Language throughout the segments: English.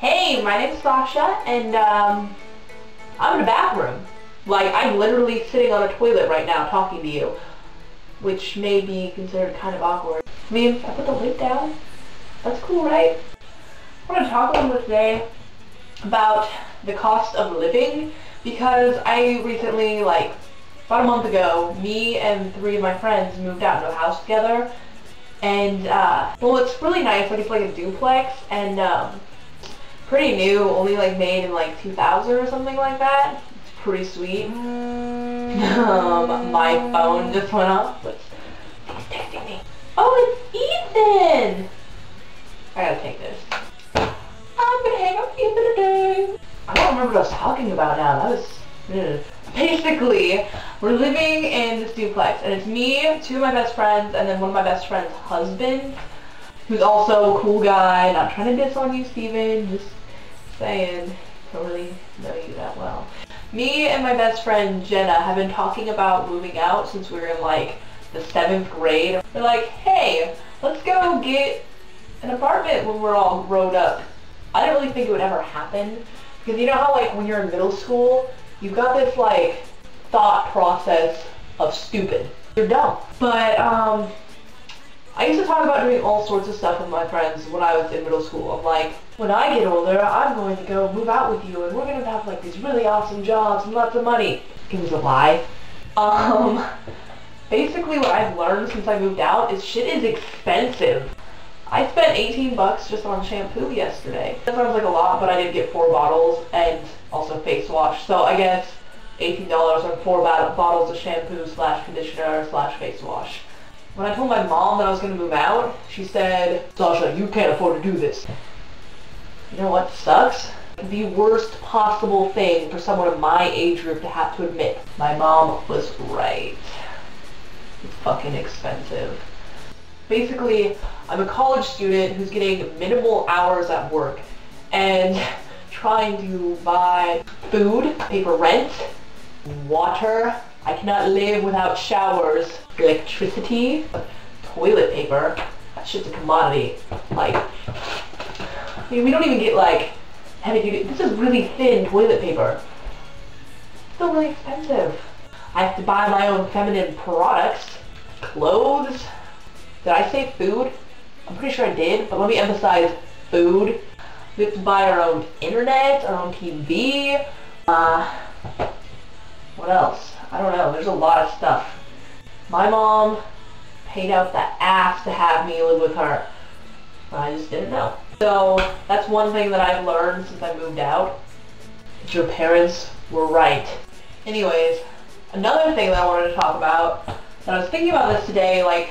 Hey, my name's Sasha, and I'm in a bathroom. Like, I'm literally sitting on a toilet right now talking to you, which may be considered kind of awkward. I mean, I put the lid down. That's cool, right? I want to talk a little bit today about the cost of living, because I recently, like, about a month ago, me and 3 of my friends moved out into a house together, and, well, it's really nice. Like, it's like a duplex, and, pretty new, only like made in like 2000 or something like that. It's pretty sweet. My phone just went off. He's texting me. Oh, it's Ethan! I gotta take this. I'm gonna hang up with you for today. I don't remember what I was talking about now. That was... Basically, we're living in this duplex, and it's me, 2 of my best friends, and then one of my best friend's husband, who's also a cool guy. Not trying to diss on you, Steven. Just saying, don't really know you that well. Me and my best friend Jenna have been talking about moving out since we were in like the 7th grade. We're like, hey, let's go get an apartment when we're all grown up. I didn't really think it would ever happen, because you know how like when you're in middle school, you've got this like thought process of stupid. You're dumb. But I used to talk about doing all sorts of stuff with my friends when I was in middle school. I'm like, when I get older, I'm going to go move out with you, and we're going to have like these really awesome jobs and lots of money. It was a lie. Basically what I've learned since I moved out is shit is expensive. I spent 18 bucks just on shampoo yesterday. That sounds like a lot, but I did get 4 bottles and also face wash. So I guess $18 on 4 bottles of shampoo slash conditioner slash face wash. When I told my mom that I was going to move out, she said, Sasha, you can't afford to do this. You know what sucks? The worst possible thing for someone of my age group to have to admit. My mom was right. It's fucking expensive. Basically, I'm a college student who's getting minimal hours at work and trying to buy food, pay for rent, water. I cannot live without showers, electricity, toilet paper. That shit's a commodity. Like, I mean, we don't even get like heavy duty. This is really thin toilet paper. It's still really expensive. I have to buy my own feminine products, clothes. Did I say food? I'm pretty sure I did, but let me emphasize food. We have to buy our own internet, our own TV. What else? I don't know, there's a lot of stuff. My mom paid out the ass to have me live with her. I just didn't know. So that's one thing that I've learned since I moved out. Your parents were right. Anyways, another thing that I wanted to talk about, and I was thinking about this today, like,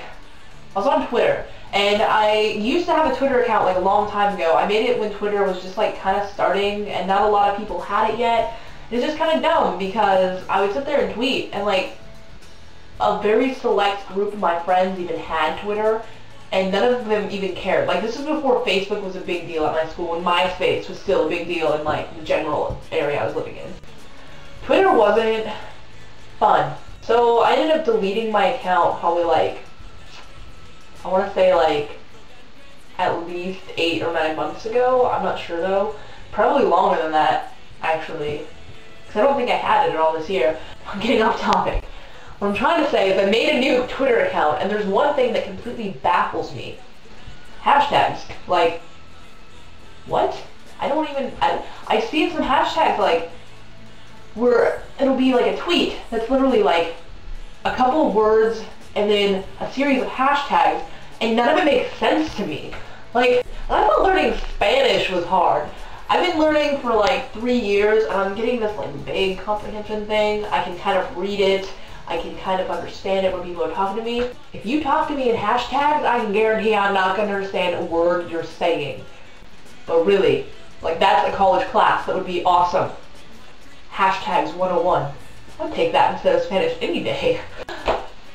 I was on Twitter, and I used to have a Twitter account like a long time ago. I made it when Twitter was just like kind of starting, and not a lot of people had it yet. It's just kind of dumb because I would sit there and tweet, and like a very select group of my friends even had Twitter, and none of them even cared. Like, this was before Facebook was a big deal at my school, and MySpace was still a big deal in like the general area I was living in. Twitter wasn't fun. So I ended up deleting my account probably like, I want to say like at least 8 or 9 months ago. I'm not sure though. Probably longer than that, actually. Because I don't think I had it at all this year. I'm getting off topic. What I'm trying to say is I made a new Twitter account, and there's one thing that completely baffles me. Hashtags. Like, what? I don't even... I see some hashtags, like, where it'll be like a tweet that's literally like a couple of words and then a series of hashtags, and none of it makes sense to me. Like, I thought learning Spanish was hard. I've been learning for like 3 years, and I'm getting this like vague comprehension thing. I can kind of read it. I can kind of understand it when people are talking to me. If you talk to me in hashtags, I can guarantee I'm not going to understand a word you're saying. But really, like, that's a college class. That would be awesome. Hashtags 101. I'd take that instead of Spanish any day.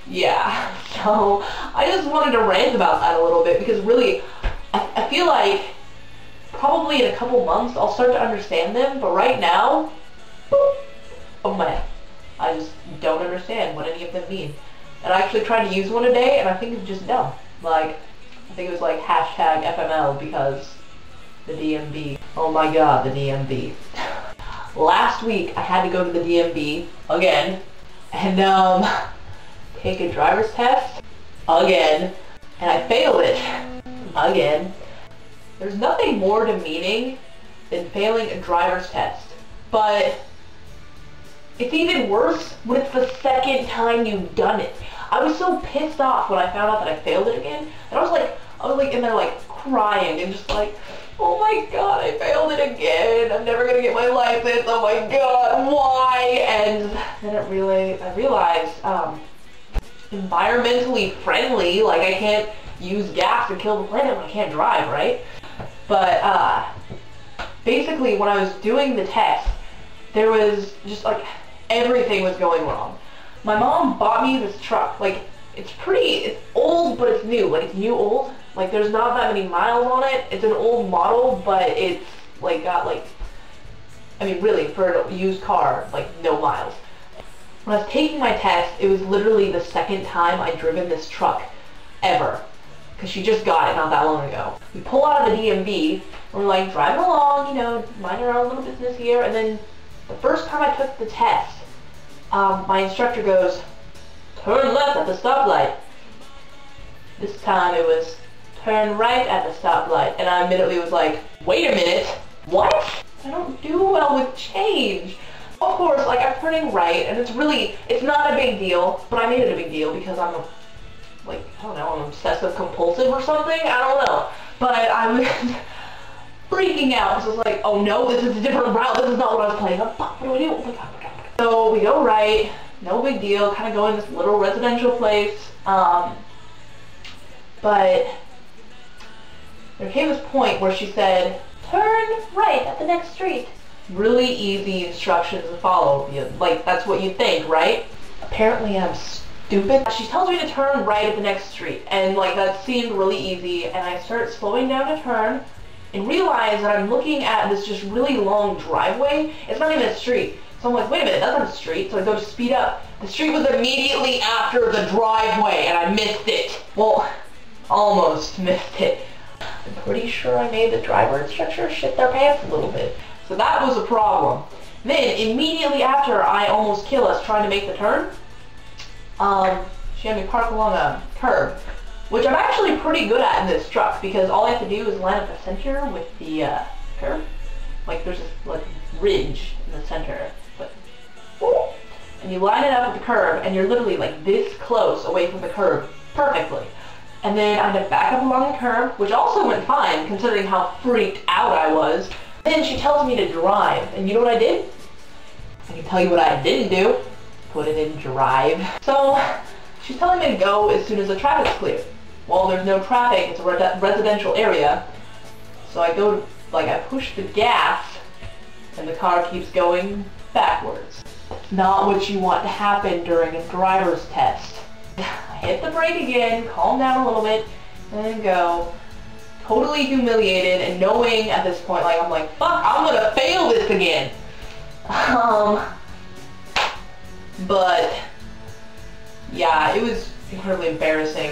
Yeah, so I just wanted to rant about that a little bit, because really, I feel like probably in a couple months I'll start to understand them, but right now, boop, oh man, I just don't understand what any of them mean. And I actually tried to use one today, and I think it's just dumb. Like, I think it was like hashtag FML, because The DMV. Oh my god, the DMV. Last week I had to go to the DMV again and take a driver's test again, and I failed it again. There's nothing more demeaning than failing a driver's test, but it's even worse when it's the second time you've done it. I was so pissed off when I found out that I failed it again, and I was like in there like crying and just like, oh my god, I failed it again. I'm never gonna get my license. Oh my god, why? And then I realized environmentally friendly, like I can't use gas to kill the planet when I can't drive, right? But basically when I was doing the test, there was just like everything was going wrong. My mom bought me this truck. Like it's old, but it's new. Like it's new old. Like there's not that many miles on it. It's an old model, but it's like got like, I mean really for a used car, like no miles. When I was taking my test, it was literally the second time I'd driven this truck ever. Because she just got it not that long ago. We pull out of the DMV, and we're like driving along, you know, minding our own little business here, and then the first time I took the test, my instructor goes, turn left at the stoplight. This time it was turn right at the stoplight, and I immediately was like, wait a minute, what? I don't do well with change. Of course, like I'm turning right, and it's not a big deal, but I made it a big deal because I'm I don't know, I'm obsessive compulsive or something, I don't know. But I was freaking out, so I was like, oh no, this is a different route, this is not what I was planning. What do I do? Oh my god, So we go right, no big deal, kind of go in this little residential place, but there came this point where she said, turn right at the next street. Really easy instructions to follow. Like, that's what you think, right? Apparently I'm stupid. She tells me to turn right at the next street, and like that seemed really easy, and I start slowing down to turn and realize that I'm looking at this just really long driveway. It's not even a street. So I'm like, wait a minute, that's not a street. So I go to speed up. The street was immediately after the driveway, and I missed it. Well, almost missed it. I'm pretty sure I made the driver instructor shit their pants a little bit. So that was a problem. Then, immediately after I almost kill us trying to make the turn, she had me park along a curb, which I'm actually pretty good at in this truck because all I have to do is line up the center with the curb. Like there's this like ridge in the center, and you line it up with the curb, and you're literally like this close away from the curb perfectly. And then I had to back up along the curb, which also went fine considering how freaked out I was. Then she tells me to drive, and you know what I did? I can tell you what I didn't do. Put it in drive. So she's telling me to go as soon as the traffic's clear. Well, there's no traffic, it's a residential area. So I go, like I push the gas, and the car keeps going backwards. Not what you want to happen during a driver's test. I hit the brake again, calm down a little bit, and then go. Totally humiliated and knowing at this point, like I'm like, fuck, I'm gonna fail this again. But yeah, it was incredibly embarrassing.